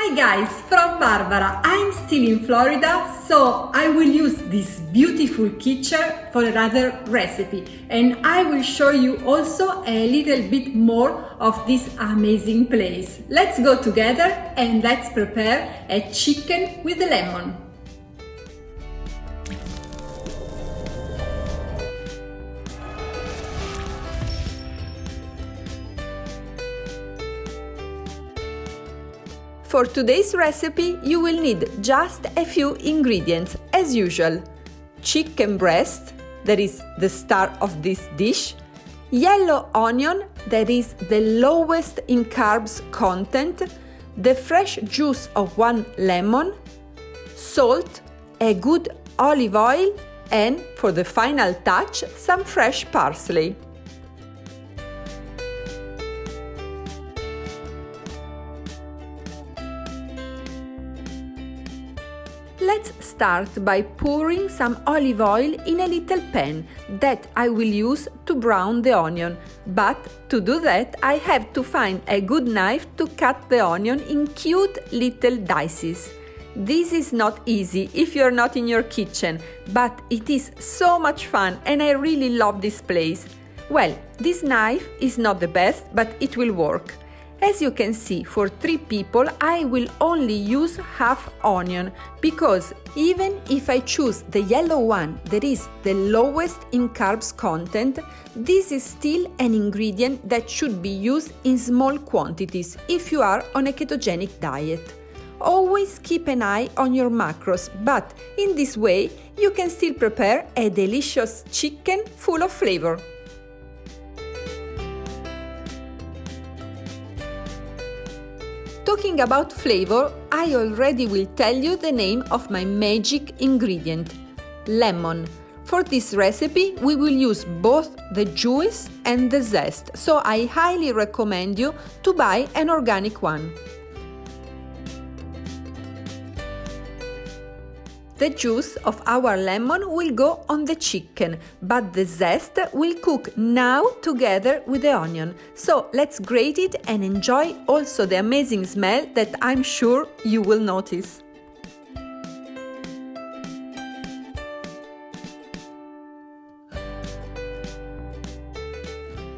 Hi guys, from Barbara. I'm still in Florida, so I will use this beautiful kitchen for another recipe, and I will show you also a little bit more of this amazing place. Let's go together and let's prepare a chicken with lemon. For today's recipe, you will need just a few ingredients, as usual. Chicken breast, that is the star of this dish. Yellow onion, that is the lowest in carbs content. The fresh juice of 1 lemon. Salt, a good olive oil, and for the final touch, some fresh parsley. Let's start by pouring some olive oil in a little pan that I will use to brown the onion. But to do that, I have to find a good knife to cut the onion in cute little dices. This is not easy if you're not in your kitchen, but it is so much fun and I really love this place. Well, this knife is not the best, but it will work. As you can see, for 3 people I will only use half onion, because even if I choose the yellow one that is the lowest in carbs content, this is still an ingredient that should be used in small quantities if you are on a ketogenic diet. Always keep an eye on your macros, but in this way you can still prepare a delicious chicken full of flavor. Talking about flavor, I already will tell you the name of my magic ingredient, lemon. For this recipe, we will use both the juice and the zest, so I highly recommend you to buy an organic one. The juice of our lemon will go on the chicken, but the zest will cook now together with the onion. So let's grate it and enjoy also the amazing smell that I'm sure you will notice.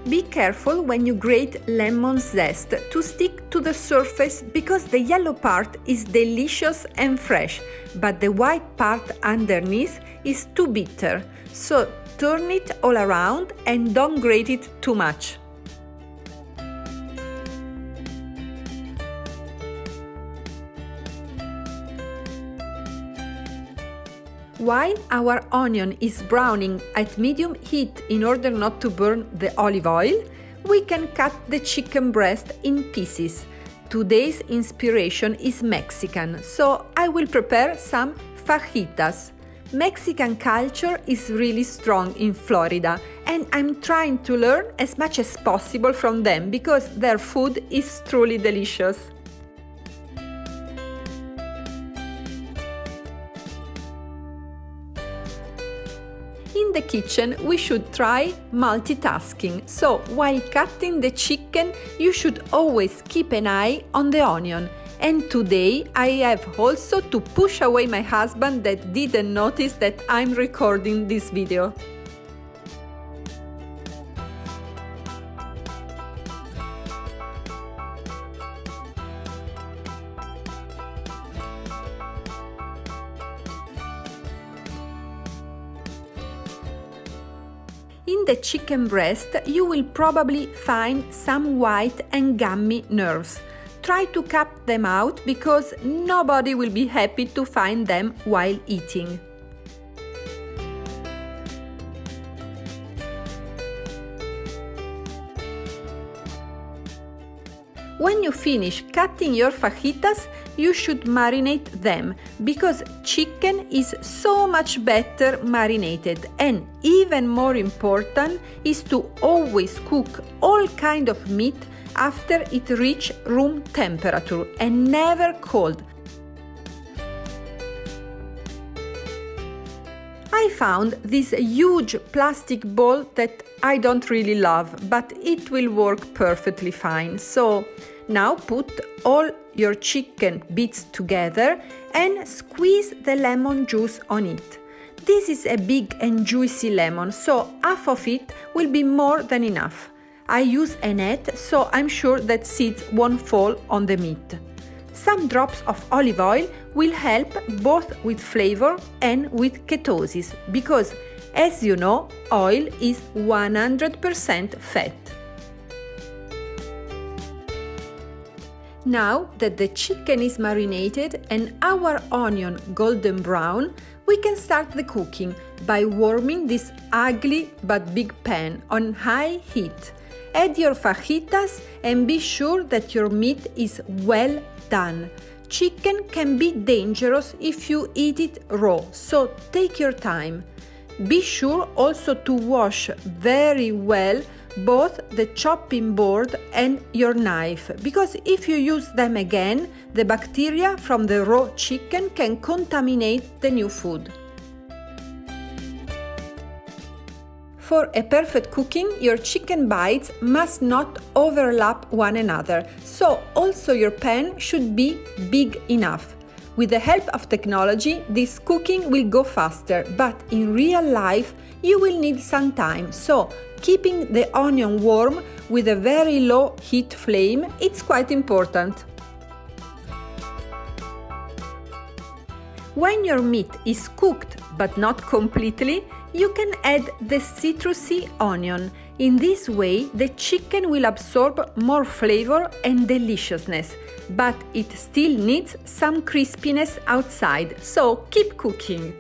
Be careful when you grate lemon zest to stick to the surface, because the yellow part is delicious and fresh, but the white part underneath is too bitter. So turn it all around and don't grate it too much. While our onion is browning at medium heat in order not to burn the olive oil, we can cut the chicken breast in pieces. Today's inspiration is Mexican, so I will prepare some fajitas. Mexican culture is really strong in Florida, and I'm trying to learn as much as possible from them because their food is truly delicious. In the kitchen, we should try multitasking, so while cutting the chicken, you should always keep an eye on the onion. And today I have also to push away my husband that didn't notice that I'm recording this video. In the chicken breast, you will probably find some white and gummy nerves. Try to cut them out because nobody will be happy to find them while eating. When you finish cutting your fajitas, you should marinate them, because chicken is so much better marinated, and even more important is to always cook all kind of meat after it reach room temperature and never cold. I found this huge plastic bowl that I don't really love, but it will work perfectly fine. So now put all your chicken bits together and squeeze the lemon juice on it. This is a big and juicy lemon, so half of it will be more than enough. I use a net, so I'm sure that seeds won't fall on the meat. Some drops of olive oil will help both with flavor and with ketosis, because, as you know, oil is 100% fat. Now that the chicken is marinated and our onion golden brown, we can start the cooking by warming this ugly but big pan on high heat. Add your fajitas and be sure that your meat is well done. Chicken can be dangerous if you eat it raw, so take your time. Be sure also to wash very well both the chopping board and your knife, because if you use them again, the bacteria from the raw chicken can contaminate the new food. For a perfect cooking, your chicken bites must not overlap one another, so also your pan should be big enough. With the help of technology, this cooking will go faster, but in real life you will need some time, so keeping the onion warm with a very low heat flame is quite important. When your meat is cooked but not completely, you can add the citrusy onion. In this way, the chicken will absorb more flavor and deliciousness, but it still needs some crispiness outside, so keep cooking.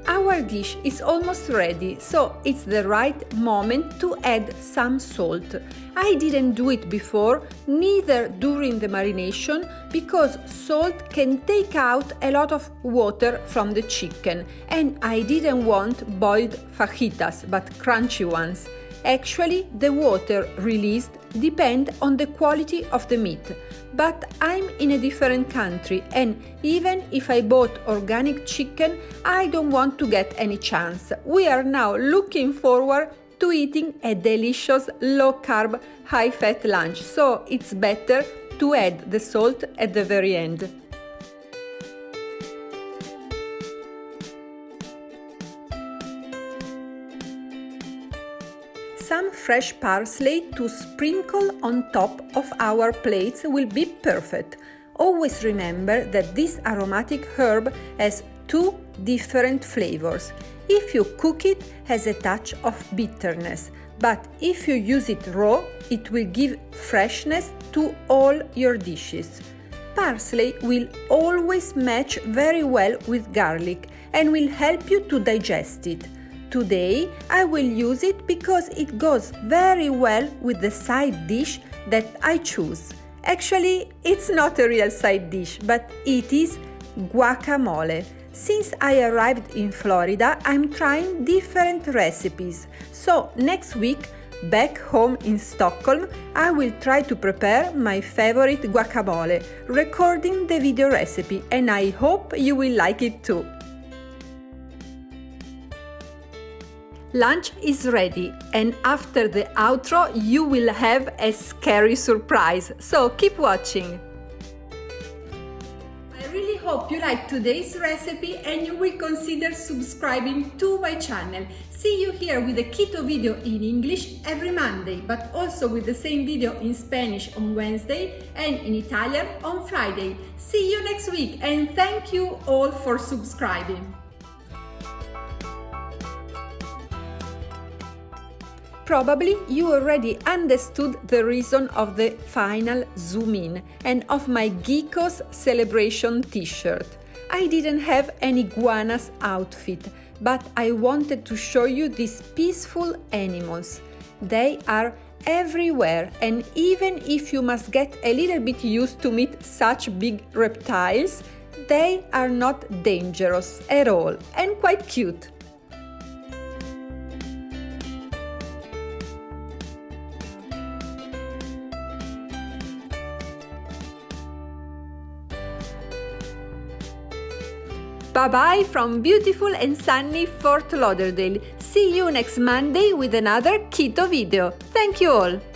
Our dish is almost ready, so it's the right moment to add some salt. I didn't do it before, neither during the marination, because salt can take out a lot of water from the chicken, and I didn't want boiled fajitas, but crunchy ones. Actually, the water released depends on the quality of the meat. But I'm in a different country, and even if I bought organic chicken, I don't want to get any chance. We are now looking forward to eating a delicious low-carb, high-fat lunch, so it's better to add the salt at the very end. Some fresh parsley to sprinkle on top of our plates will be perfect. Always remember that this aromatic herb has two different flavors. If you cook it, it has a touch of bitterness, but if you use it raw, it will give freshness to all your dishes. Parsley will always match very well with garlic and will help you to digest it. Today I will use it because it goes very well with the side dish that I choose. Actually, it's not a real side dish, but it is guacamole. Since I arrived in Florida, I'm trying different recipes. So next week, back home in Stockholm, I will try to prepare my favorite guacamole, recording the video recipe, and I hope you will like it too. Lunch is ready, and after the outro you will have a scary surprise, so keep watching! I really hope you liked today's recipe and you will consider subscribing to my channel. See you here with a keto video in English every Monday, but also with the same video in Spanish on Wednesday and in Italian on Friday. See you next week, and thank you all for subscribing! Probably you already understood the reason of the final zoom in and of my Geekos celebration t-shirt. I didn't have an iguanas outfit, but I wanted to show you these peaceful animals. They are everywhere, and even if you must get a little bit used to meet such big reptiles, they are not dangerous at all and quite cute. Bye bye from beautiful and sunny Fort Lauderdale. See you next Monday with another keto video. Thank you all!